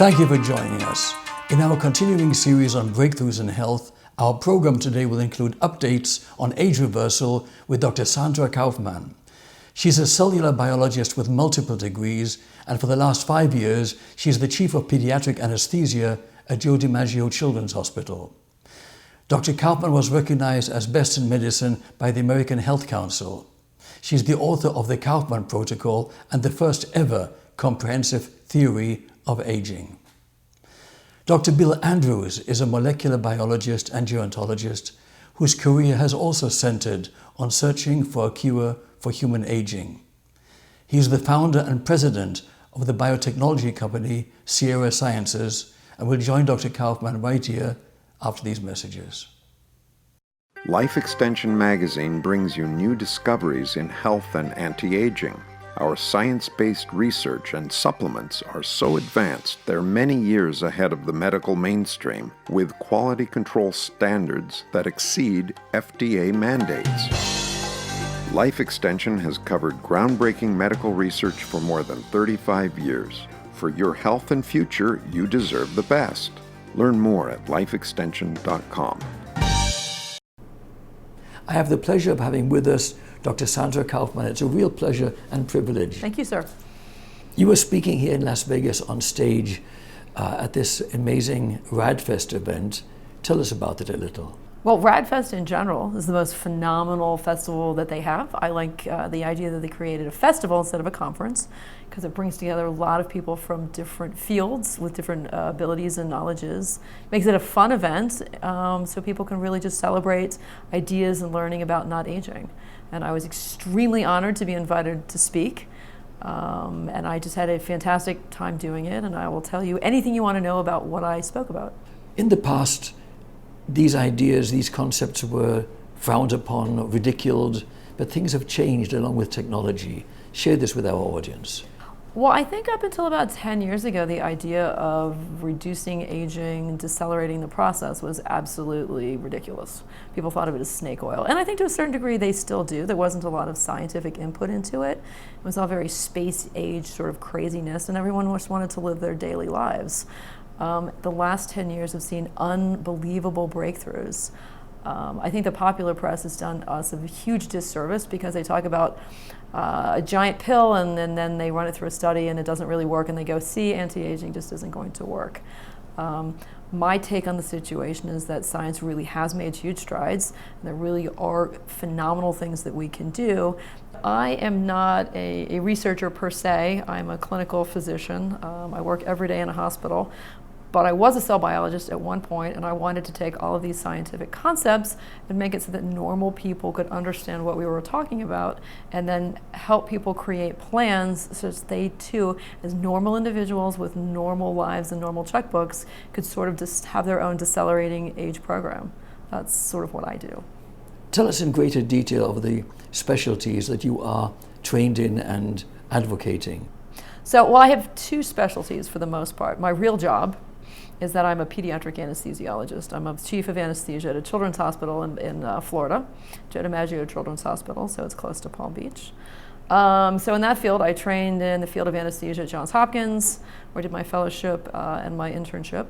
Thank you for joining us. In our continuing series on breakthroughs in health, our program today will include updates on age reversal with Dr. Sandra Kaufmann. She's a cellular biologist with multiple degrees, and for the last 5 years, she's the chief of pediatric anesthesia at Joe DiMaggio Children's Hospital. Dr. Kaufmann was recognized as best in medicine by the American Health Council. She's the author of the Kaufmann Protocol and the first ever comprehensive theory of aging. Dr. Bill Andrews is a molecular biologist and gerontologist whose career has also centered on searching for a cure for human aging. He is the founder and president of the biotechnology company Sierra Sciences and will join Dr. Kaufmann right here after these messages. Life Extension magazine brings you new discoveries in health and anti-aging. Our science-based research and supplements are so advanced they're many years ahead of the medical mainstream with quality control standards that exceed FDA mandates. Life Extension has covered groundbreaking medical research for more than 35 years. For your health and future, you deserve the best. Learn more at lifeextension.com. I have the pleasure of having with us Dr. Sandra Kaufmann. It's a real pleasure and privilege. Thank you, sir. You were speaking here in Las Vegas on stage at this amazing RAADfest event. Tell us about it a little. Well, RAADfest in general is the most phenomenal festival that they have. I like the idea that they created a festival instead of a conference because it brings together a lot of people from different fields with different abilities and knowledges. Makes it a fun event so people can really just celebrate ideas and learning about not aging. And I was extremely honored to be invited to speak. And I just had a fantastic time doing it. And I will tell you anything you want to know about what I spoke about. In the past, these ideas, these concepts were frowned upon, ridiculed, but things have changed along with technology. Share this with our audience. Well, I think up until about 10 years ago, the idea of reducing aging, decelerating the process was absolutely ridiculous. People thought of it as snake oil. And I think to a certain degree they still do. There wasn't a lot of scientific input into it. It was all very space age sort of craziness, and everyone just wanted to live their daily lives. The last 10 years have seen unbelievable breakthroughs. I think the popular press has done us a huge disservice because they talk about a giant pill and then they run it through a study and it doesn't really work and they go, see, anti-aging just isn't going to work. My take on the situation is that science really has made huge strides and there really are phenomenal things that we can do. I am not a researcher per se. I'm a clinical physician. I work every day in a hospital. But I was a cell biologist at one point, and I wanted to take all of these scientific concepts and make it so that normal people could understand what we were talking about, and then help people create plans so that they too, as normal individuals with normal lives and normal checkbooks, could sort of just have their own decelerating age program. That's sort of what I do. Tell us in greater detail of the specialties that you are trained in and advocating. So, well, I have two specialties for the most part. My real job is that I'm a pediatric anesthesiologist. I'm a chief of anesthesia at a children's hospital in Florida, Joe DiMaggio Children's Hospital, so it's close to Palm Beach. So in that field, I trained in the field of anesthesia at Johns Hopkins, where I did my fellowship and my internship.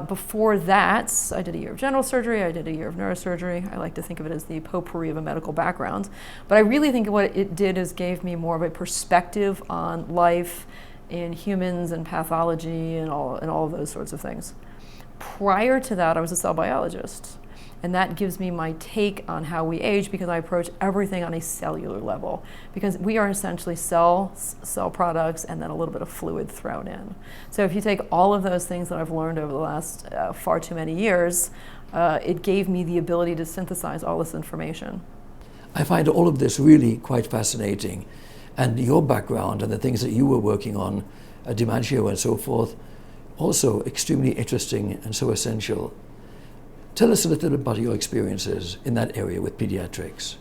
Before that, I did a year of general surgery, I did a year of neurosurgery. I like to think of it as the potpourri of a medical background. But I really think what it did is gave me more of a perspective on life in humans and pathology and all of those sorts of things. Prior to that, I was a cell biologist. And that gives me my take on how we age because I approach everything on a cellular level. Because we are essentially cell products and then a little bit of fluid thrown in. So if you take all of those things that I've learned over the last far too many years, it gave me the ability to synthesize all this information. I find all of this really quite fascinating. And your background and the things that you were working on at DiMaggio and so forth, also extremely interesting and so essential. Tell us a little bit about your experiences in that area with pediatrics.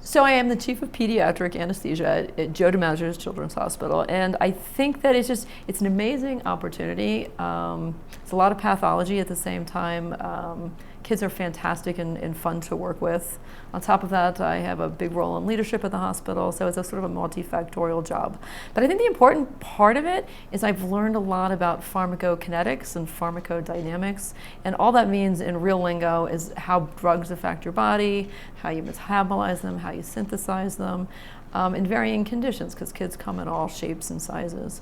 So I am the chief of pediatric anesthesia at Joe DiMaggio's Children's Hospital, and I think that it's an amazing opportunity. It's a lot of pathology at the same time. Kids are fantastic and fun to work with. On top of that, I have a big role in leadership at the hospital, so it's a sort of a multifactorial job. But I think the important part of it is I've learned a lot about pharmacokinetics and pharmacodynamics, and all that means in real lingo is how drugs affect your body, how you metabolize them, how you synthesize them, in varying conditions, because kids come in all shapes and sizes.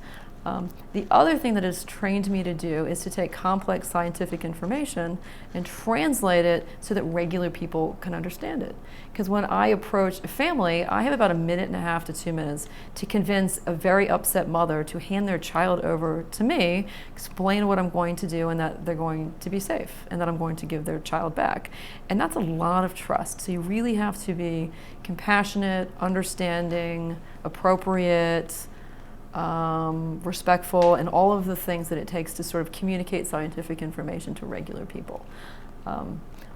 The other thing that has trained me to do is to take complex scientific information and translate it so that regular people can understand it. Because when I approach a family, I have about 1.5 to 2 minutes to convince a very upset mother to hand their child over to me, explain what I'm going to do and that they're going to be safe and that I'm going to give their child back. And that's a lot of trust. So you really have to be compassionate, understanding, appropriate, respectful, and all of the things that it takes to sort of communicate scientific information to regular people.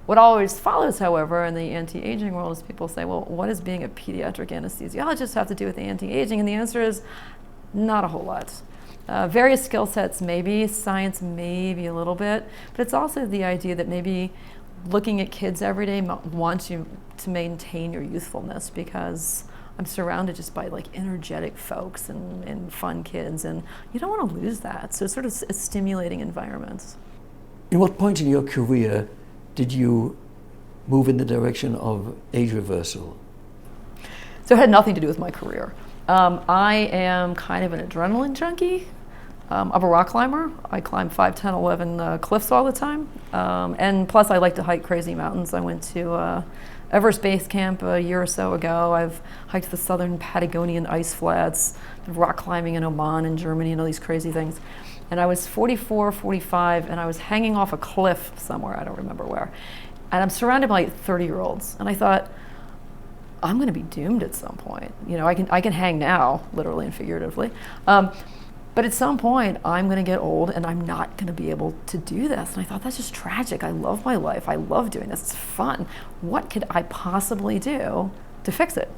What always follows, however, in the anti-aging world is people say, well, what does being a pediatric anesthesiologist have to do with anti-aging? And the answer is not a whole lot. Various skill sets, maybe, science, maybe a little bit, but it's also the idea that maybe looking at kids every day wants you to maintain your youthfulness, because I'm surrounded just by like energetic folks and fun kids, and you don't want to lose that. So it's sort of a stimulating environment. In what point in your career did you move in the direction of age reversal? So it had nothing to do with my career. I am kind of an adrenaline junkie. I'm a rock climber. I climb 5, 10, 11 cliffs all the time. And plus I like to hike crazy mountains. I went to Everest Base Camp a year or so ago. I've hiked the southern Patagonian ice flats, rock climbing in Oman and Germany and all these crazy things. And I was 44, 45, and I was hanging off a cliff somewhere, I don't remember where. And I'm surrounded by 30-year-olds. And I thought, I'm gonna be doomed at some point. You know, I can hang now, literally and figuratively. But at some point, I'm gonna get old and I'm not gonna be able to do this. And I thought, that's just tragic. I love my life. I love doing this. It's fun. What could I possibly do to fix it?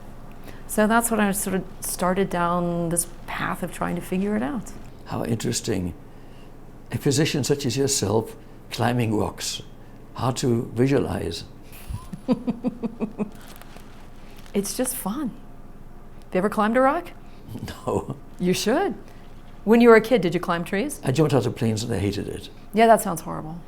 So that's when I sort of started down this path of trying to figure it out. How interesting. A physician such as yourself climbing rocks. Hard to visualize. It's just fun. Have you ever climbed a rock? No. You should. When you were a kid, did you climb trees? I jumped out of planes and I hated it. Yeah, that sounds horrible.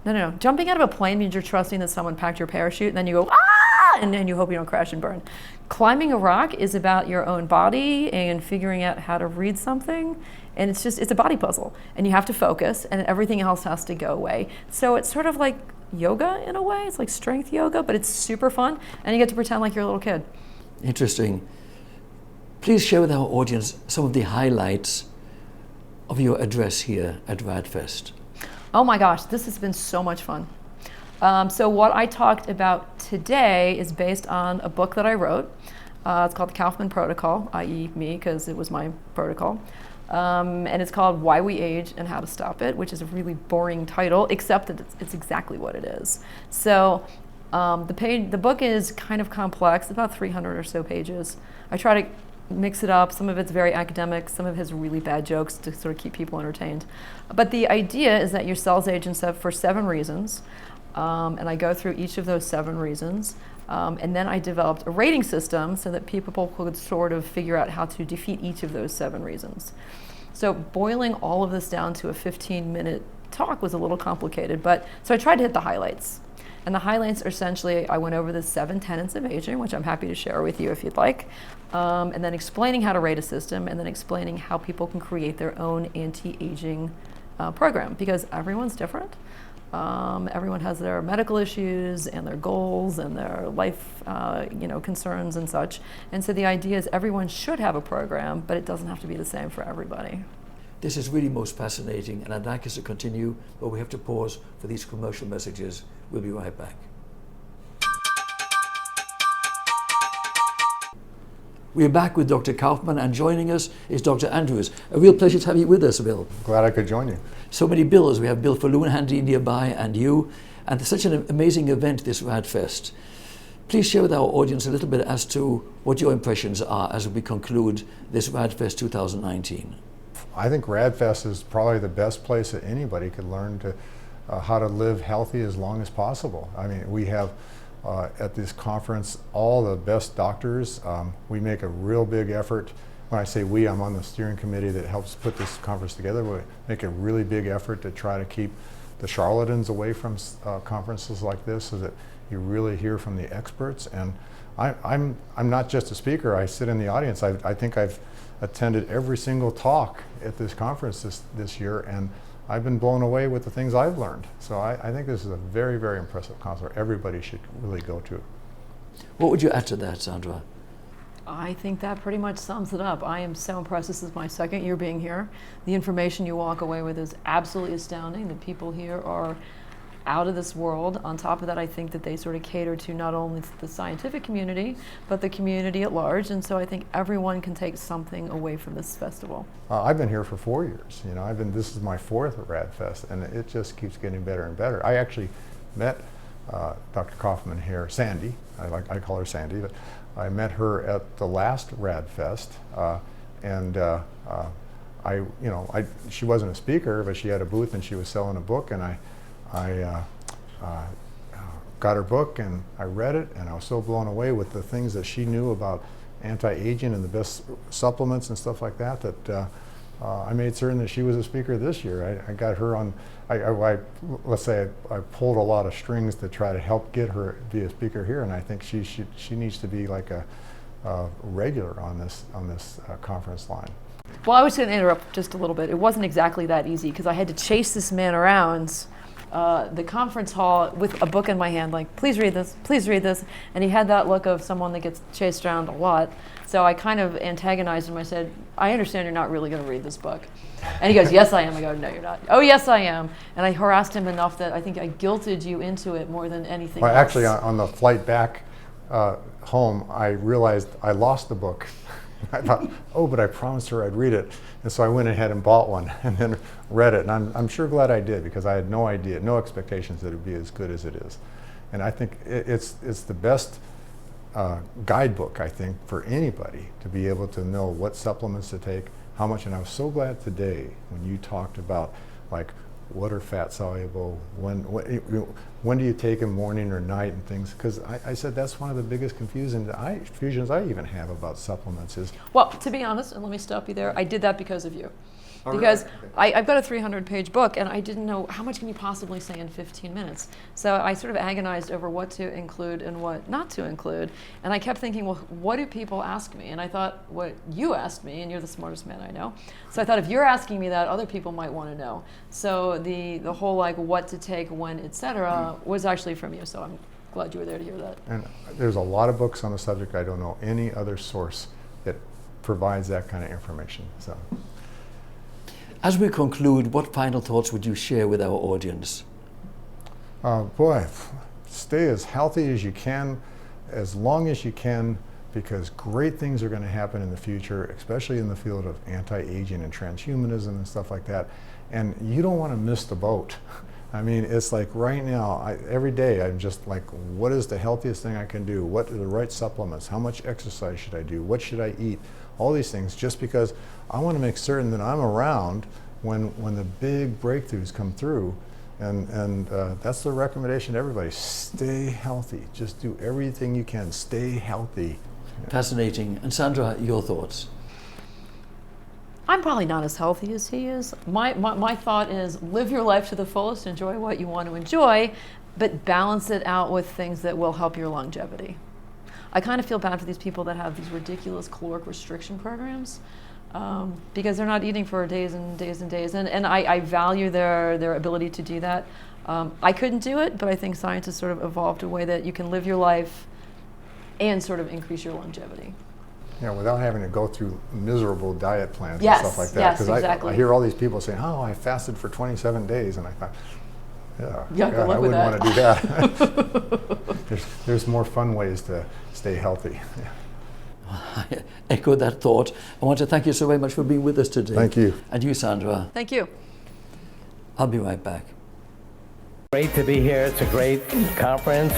No. Jumping out of a plane means you're trusting that someone packed your parachute and then you go, ah, and then you hope you don't crash and burn. Climbing a rock is about your own body and figuring out how to read something. And it's a body puzzle. And you have to focus and everything else has to go away. So it's sort of like yoga in a way. It's like strength yoga, but it's super fun. And you get to pretend like you're a little kid. Interesting. Please share with our audience some of the highlights of your address here at RAADfest. Oh my gosh, this has been so much fun. So what I talked about today is based on a book that I wrote. It's called the Kaufmann Protocol, i.e. me, because it was my protocol. And it's called Why We Age and How to Stop It, which is a really boring title, except that it's exactly what it is. So the book is kind of complex, about 300 or so pages. I try to mix it up. Some of it's very academic, some of it has really bad jokes to sort of keep people entertained. But the idea is that your cells age for 7 reasons, and I go through each of those 7 reasons. And then I developed a rating system so that people could sort of figure out how to defeat each of those 7 reasons. So boiling all of this down to a 15-minute talk was a little complicated, so I tried to hit the highlights. And the highlights are essentially, I went over the 7 tenets of aging, which I'm happy to share with you if you'd like, and then explaining how to rate a system, and then explaining how people can create their own anti-aging program, because everyone's different. Everyone has their medical issues and their goals and their life concerns and such. And so the idea is everyone should have a program, but it doesn't have to be the same for everybody. This is really most fascinating, and I'd like us to continue, but we have to pause for these commercial messages. We'll be right back. We're back with Dr. Kaufmann, and joining us is Dr. Andrews. A real pleasure to have you with us, Bill. Glad I could join you. So many Bills. We have Bill Faloon handy nearby, and you. And it's such an amazing event, this RAADfest. Please share with our audience a little bit as to what your impressions are as we conclude this RAADfest 2019. I think RAADfest is probably the best place that anybody could learn to how to live healthy as long as possible. I mean, we have at this conference all the best doctors. We make a real big effort. When I say we, I'm on the steering committee that helps put this conference together. We make a really big effort to try to keep the charlatans away from conferences like this, so that you really hear from the experts. And I'm not just a speaker. I sit in the audience. I think I've attended every single talk at this conference this year, and I've been blown away with the things I've learned. So I think this is a very, very impressive conference. Everybody should really go to. What would you add to that, Sandra? I think that pretty much sums it up. I am so impressed. This is my second year being here. The information you walk away with is absolutely astounding. The people here are out of this world. On top of that, I think that they sort of cater to not only the scientific community, but the community at large. And so I think everyone can take something away from this festival. I've been here for 4 years. You know, this is my 4th RAADfest, and it just keeps getting better and better. I actually met Dr. Kaufmann here, Sandy. I call her Sandy, but I met her at the last RAADfest, and she wasn't a speaker, but she had a booth and she was selling a book, and I got her book and I read it, and I was so blown away with the things that she knew about anti-aging and the best supplements and stuff like that, that I made certain that she was a speaker this year. I got her on, let's say I pulled a lot of strings to try to help get her be a speaker here, and I think she needs to be like a regular on this conference line. Well, I was going to interrupt just a little bit. It wasn't exactly that easy, because I had to chase this man around the conference hall with a book in my hand, like, please read this, and he had that look of someone that gets chased around a lot. So I kind of antagonized him. I said, I understand you're not really going to read this book. And he goes, yes, I am. I go, no, you're not. Oh, yes, I am. And I harassed him enough that I think I guilted you into it more than anything else. Actually, on the flight back home, I realized I lost the book. I thought, oh, but I promised her I'd read it. And so I went ahead and bought one and then read it. And I'm sure glad I did, because I had no idea, no expectations that it would be as good as it is. And I think it's the best guidebook, I think, for anybody to be able to know what supplements to take, how much. And I was so glad today when you talked about, like, what are fat soluble, when do you take them, morning or night, and things, because I said that's one of the biggest confusions I even have about supplements is. Well, to be honest, and let me stop you there, I did that because of you. Because I've got a 300-page book, and I didn't know how much can you possibly say in 15 minutes. So I sort of agonized over what to include and what not to include. And I kept thinking, well, what do people ask me? And I thought, what you asked me, and you're the smartest man I know. So I thought, if you're asking me that, other people might want to know. So the whole, like, what to take, when, etc., was actually from you. So I'm glad you were there to hear that. And there's a lot of books on the subject. I don't know any other source that provides that kind of information. So. As we conclude, what final thoughts would you share with our audience? Boy, stay as healthy as you can, as long as you can, because great things are going to happen in the future, especially in the field of anti-aging and transhumanism and stuff like that. And you don't want to miss the boat. I mean, it's like right now, every day I'm just like, what is the healthiest thing I can do? What are the right supplements? How much exercise should I do? What should I eat? All these things, just because I want to make certain that I'm around when the big breakthroughs come through. And that's the recommendation to everybody. Stay healthy. Just do everything you can. Stay healthy. Fascinating. And Sandra, your thoughts? I'm probably not as healthy as he is. My thought is, live your life to the fullest, enjoy what you want to enjoy, but balance it out with things that will help your longevity. I kind of feel bad for these people that have these ridiculous caloric restriction programs, because they're not eating for days and days and days. And I value their ability to do that. I couldn't do it, but I think science has sort of evolved a way that you can live your life and sort of increase your longevity. Yeah, without having to go through miserable diet plans Yes, and stuff like that. yes, Because exactly. I hear all these people saying, oh, I fasted for 27 days. And I thought, Good luck I with wouldn't want to do that. that. There's more fun ways to stay healthy. Yeah. I echo that thought. I want to thank you so very much for being with us today. Thank you. And you, Sandra. Thank you. I'll be right back. Great to be here. It's a great conference.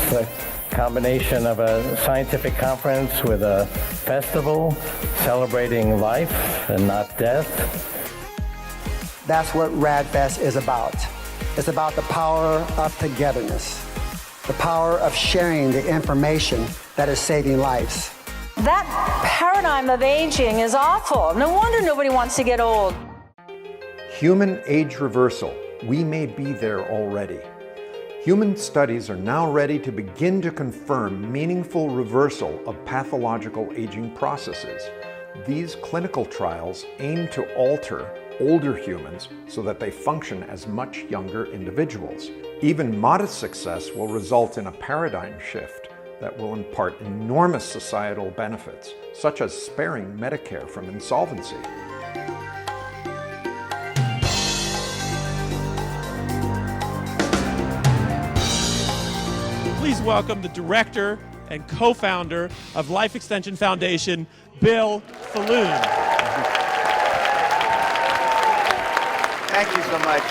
combination of a scientific conference with a festival celebrating life and not death. That's what RAADfest is about. It's about the power of togetherness, the power of sharing the information that is saving lives. That paradigm of aging is awful. No wonder nobody wants to get old. Human age reversal. We may be there already. Human studies are now ready to begin to confirm meaningful reversal of pathological aging processes. These clinical trials aim to alter older humans so that they function as much younger individuals. Even modest success will result in a paradigm shift that will impart enormous societal benefits, such as sparing Medicare from insolvency. Please welcome the director and co-founder of Life Extension Foundation, Bill Faloon. Thank you so much.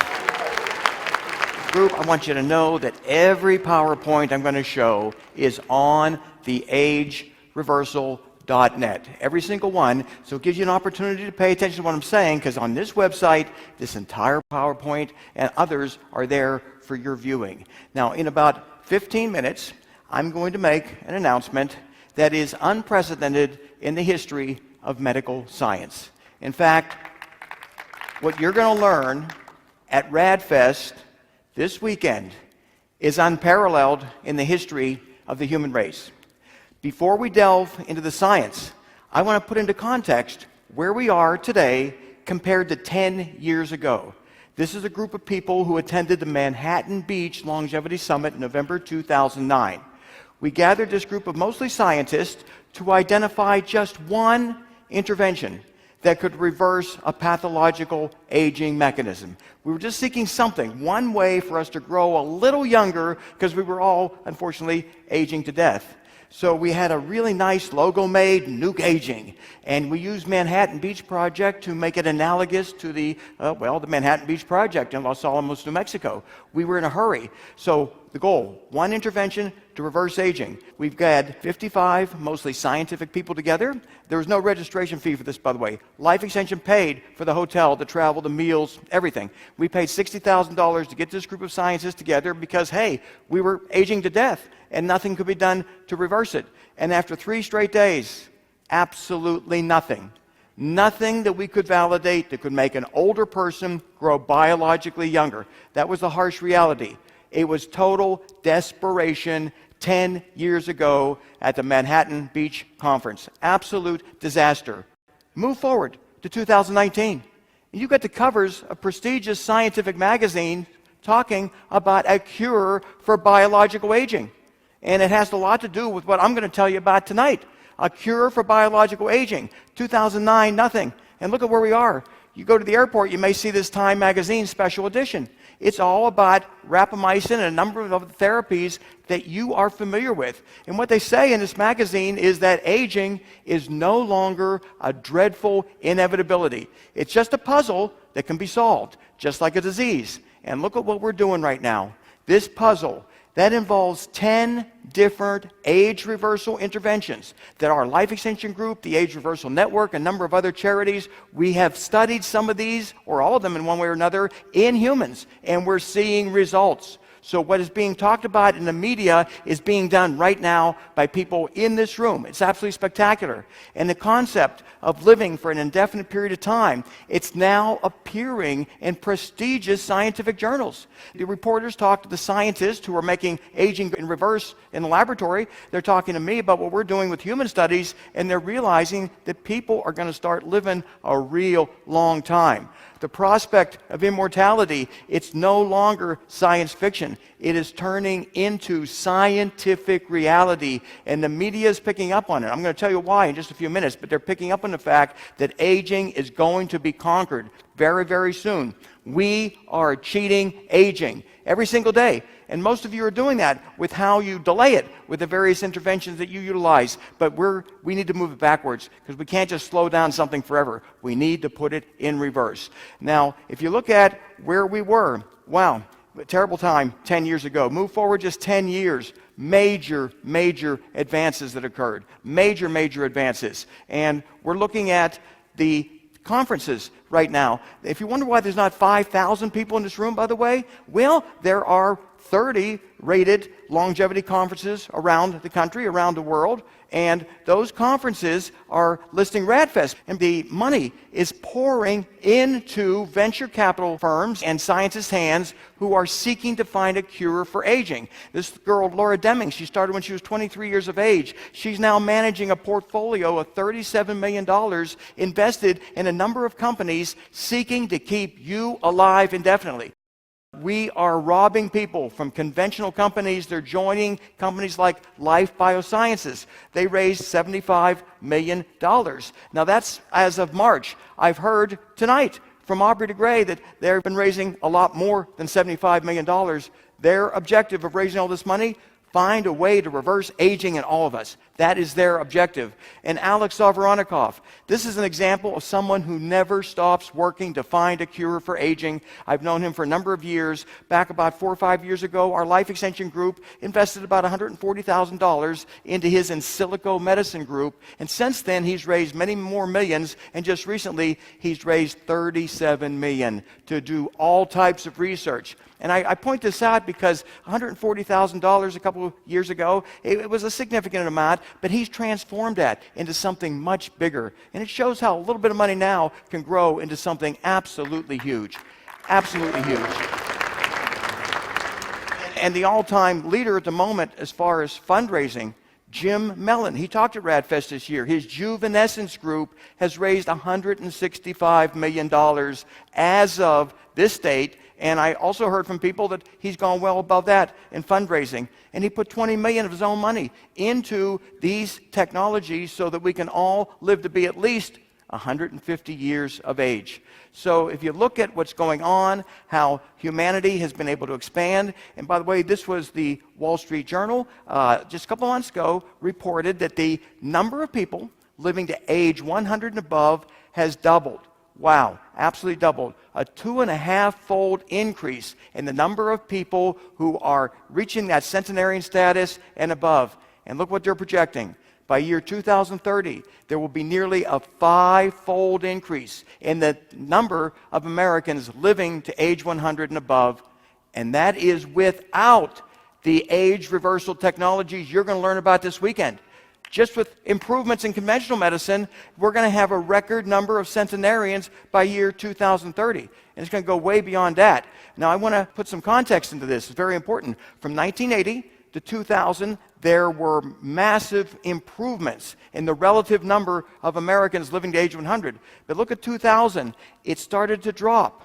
Group, I want you to know that every PowerPoint I'm going to show is on the agereversal.net. Every single one. So it gives you an opportunity to pay attention to what I'm saying, because on this website, this entire PowerPoint and others are there for your viewing. Now, in about 15 minutes, I'm going to make an announcement that is unprecedented in the history of medical science. In fact, what you're going to learn at RAADfest this weekend is unparalleled in the history of the human race. Before we delve into the science, I want to put into context where we are today compared to 10 years ago. This is a group of people who attended the Manhattan Beach Longevity Summit in November 2009. We gathered this group of mostly scientists to identify just one intervention that could reverse a pathological aging mechanism. We were just seeking something, one way for us to grow a little younger, because we were all, unfortunately, aging to death. So we had a really nice logo made, Nuke Aging, and we used Manhattan Beach Project to make it analogous to the Manhattan Beach Project in Los Alamos, New Mexico. We were in a hurry. So the goal, one intervention to reverse aging. We've got 55 mostly scientific people together. There was no registration fee for this, by the way. Life Extension paid for the hotel, the travel, the meals, everything. We paid $60,000 to get this group of scientists together because, hey, we were aging to death and nothing could be done to reverse it. And after 3 straight days, absolutely nothing. Nothing that we could validate that could make an older person grow biologically younger. That was the harsh reality. It was total desperation 10 years ago at the Manhattan Beach Conference. Absolute disaster. Move forward to 2019. And you got the covers of prestigious scientific magazines talking about a cure for biological aging. And it has a lot to do with what I'm going to tell you about tonight. A cure for biological aging. 2009, nothing. And look at where we are. You go to the airport, you may see this Time magazine special edition. It's all about rapamycin and a number of other therapies that you are familiar with. And what they say in this magazine is that aging is no longer a dreadful inevitability. It's just a puzzle that can be solved, just like a disease. And look at what we're doing right now. This puzzle, that involves 10 different age reversal interventions that our Life Extension Group, the Age Reversal Network, a number of other charities, we have studied some of these, or all of them in one way or another, in humans, and we're seeing results. So what is being talked about in the media is being done right now by people in this room. It's absolutely spectacular. And the concept of living for an indefinite period of time, it's now appearing in prestigious scientific journals. The reporters talk to the scientists who are making aging in reverse in the laboratory. They're talking to me about what we're doing with human studies, and they're realizing that people are going to start living a real long time. The prospect of immortality, it's no longer science fiction. It is turning into scientific reality, and the media is picking up on it. I'm going to tell you why in just a few minutes, but they're picking up on the fact that aging is going to be conquered very, very soon. We are cheating aging every single day. And most of you are doing that with how you delay it, with the various interventions that you utilize. But we need to move it backwards, because we can't just slow down something forever. We need to put it in reverse. Now, if you look at where we were, wow, a terrible time 10 years ago. Move forward just 10 years. major advances that occurred. Major advances. And we're looking at the conferences right now. If you wonder why there's not 5,000 people in this room, by the way, well, there are 30 rated longevity conferences around the country, around the world, and those conferences are listing RAADfest. And the money is pouring into venture capital firms and scientists' hands who are seeking to find a cure for aging. This girl, Laura Deming, she started when she was 23 years of age. She's now managing a portfolio of $37 million invested in a number of companies seeking to keep you alive indefinitely. We are robbing people from conventional companies. They're joining companies like Life Biosciences. They raised $75 million. Now that's as of March. I've heard tonight from Aubrey de Grey that they've been raising a lot more than $75 million. Their objective of raising all this money, find a way to reverse aging in all of us. That is their objective. And Alex Zavaronikov, this is an example of someone who never stops working to find a cure for aging. I've known him for a number of years. Back about 4 or 5 years ago, our Life Extension group invested about $140,000 into his In Silico Medicine group. And since then, he's raised many more millions. And just recently, he's raised $37 million to do all types of research. And I point this out because $140,000 a couple of years ago, it was a significant amount, but he's transformed that into something much bigger. And it shows how a little bit of money now can grow into something absolutely huge. Absolutely huge. And the all-time leader at the moment as far as fundraising, Jim Mellon, he talked at RAADfest this year. His Juvenescence group has raised $165 million as of this date. And I also heard from people that he's gone well above that in fundraising. And he put $20 million of his own money into these technologies so that we can all live to be at least 150 years of age. So if you look at what's going on, how humanity has been able to expand, and by the way, this was the Wall Street Journal, just a couple months ago, reported that the number of people living to age 100 and above has doubled. Wow, absolutely doubled. A 2.5-fold increase in the number of people who are reaching that centenarian status and above. And look what they're projecting. By year 2030, there will be nearly a 5-fold increase in the number of Americans living to age 100 and above. And that is without the age reversal technologies you're going to learn about this weekend. Just with improvements in conventional medicine, we're going to have a record number of centenarians by year 2030. And it's going to go way beyond that. Now, I want to put some context into this. It's very important. From 1980 to 2000, there were massive improvements in the relative number of Americans living to age 100. But look at 2000. It started to drop.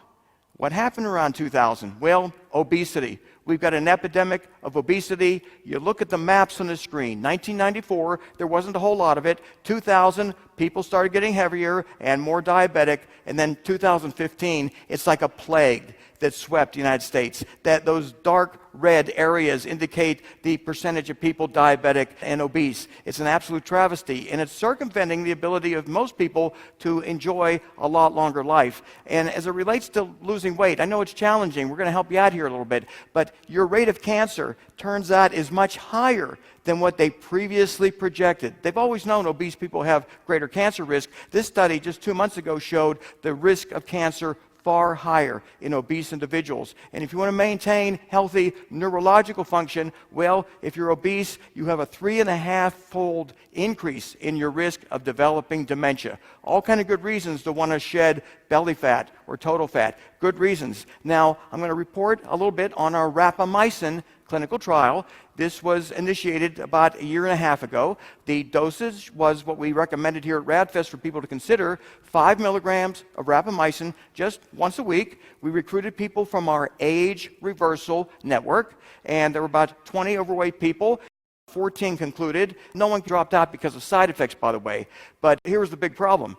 What happened around 2000? Well, obesity. We've got an epidemic of obesity. You look at the maps on the screen. 1994, there wasn't a whole lot of it. 2000, people started getting heavier and more diabetic. And then 2015, it's like a plague that swept the United States. That those dark red areas indicate the percentage of people diabetic and obese. It's an absolute travesty, and it's circumventing the ability of most people to enjoy a lot longer life. And as it relates to losing weight, I know it's challenging. We're going to help you out here a little bit, but your rate of cancer turns out is much higher than what they previously projected. They've always known obese people have greater cancer risk. This study just 2 months ago showed the risk of cancer far higher in obese individuals. And if you want to maintain healthy neurological function, well, if you're obese, you have a 3.5-fold increase in your risk of developing dementia. All kind of good reasons to want to shed belly fat or total fat. Good reasons. Now, I'm going to report a little bit on our rapamycin clinical trial. This was initiated about 1.5 years ago. The dosage was what we recommended here at RAADfest for people to consider, 5 milligrams of rapamycin just once a week. We recruited people from our age reversal network, and there were about 20 overweight people. 14 concluded. No one dropped out because of side effects, by the way. But here was the big problem.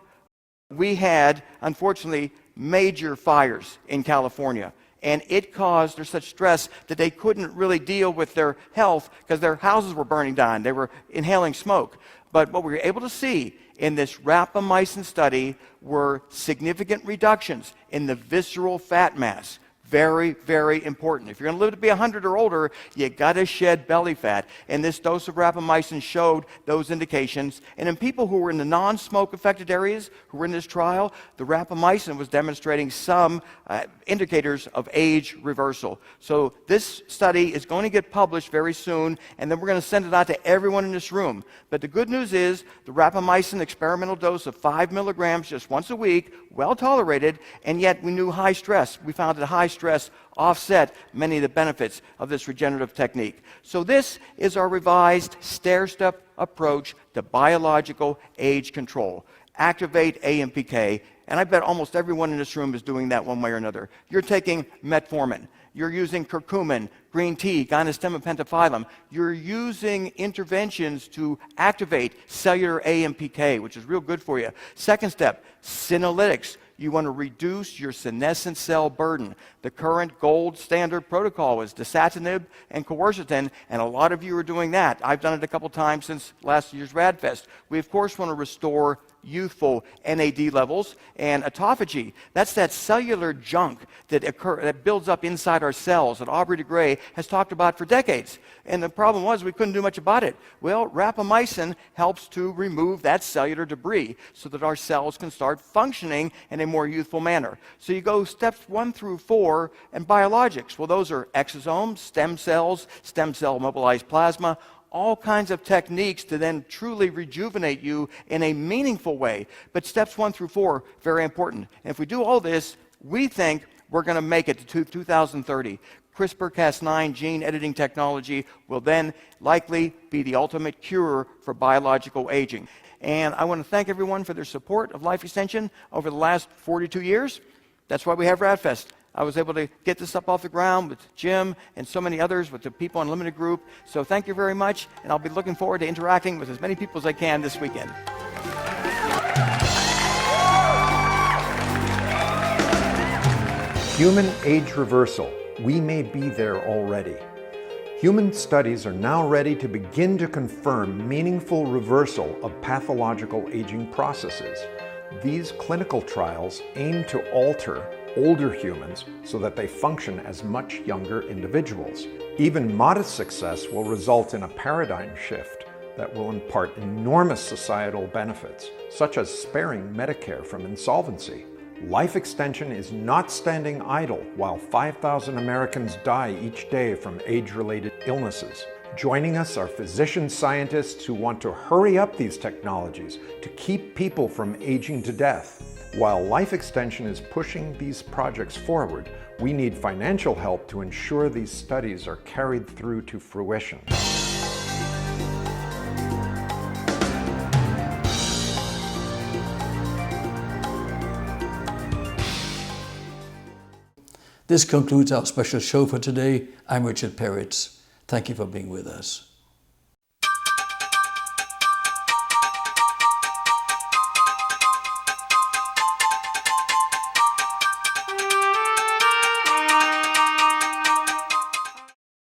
We had, unfortunately, major fires in California. And it caused their such stress that they couldn't really deal with their health because their houses were burning down. They were inhaling smoke. But what we were able to see in this rapamycin study were significant reductions in the visceral fat mass. Very, very important. If you're going to live to be 100 or older, you got to shed belly fat. And this dose of rapamycin showed those indications. And in people who were in the non-smoke affected areas who were in this trial, the rapamycin was demonstrating some indicators of age reversal. So this study is going to get published very soon, and then we're going to send it out to everyone in this room. But the good news is the rapamycin experimental dose of 5 milligrams just once a week, well tolerated, and yet we knew high stress. We found that high stress offset many of the benefits of this regenerative technique. So this is our revised stair-step approach to biological age control. Activate AMPK, and I bet almost everyone in this room is doing that one way or another. You're taking metformin. You're using curcumin, green tea, gynostemma pentaphyllum. You're using interventions to activate cellular AMPK, which is real good for you. Second step, senolytics. You want to reduce your senescent cell burden. The current gold standard protocol is dasatinib and quercetin, and a lot of you are doing that. I've done it a couple times since last year's RAADfest. We, of course, want to restore youthful NAD levels, and autophagy, that's that cellular junk that builds up inside our cells that Aubrey de Grey has talked about for decades. And the problem was we couldn't do much about it. Well, rapamycin helps to remove that cellular debris so that our cells can start functioning in a more youthful manner. So you go steps 1 through 4, and biologics. Well, those are exosomes, stem cells, stem cell mobilized plasma, all kinds of techniques to then truly rejuvenate you in a meaningful way. But steps 1 through 4, very important. And if we do all this, we think we're going to make it to 2030. CRISPR-Cas9 gene editing technology will then likely be the ultimate cure for biological aging. And I want to thank everyone for their support of life extension over the last 42 years. That's why we have RAADfest. I was able to get this up off the ground with Jim and so many others, with the people in Limited Group. So thank you very much, and I'll be looking forward to interacting with as many people as I can this weekend. Human age reversal. We may be there already. Human studies are now ready to begin to confirm meaningful reversal of pathological aging processes. These clinical trials aim to alter older humans so that they function as much younger individuals. Even modest success will result in a paradigm shift that will impart enormous societal benefits, such as sparing Medicare from insolvency. Life extension is not standing idle while 5,000 Americans die each day from age-related illnesses. Joining us are physician scientists who want to hurry up these technologies to keep people from aging to death. While life extension is pushing these projects forward, we need financial help to ensure these studies are carried through to fruition. This concludes our special show for today. I'm Richard Peritz. Thank you for being with us.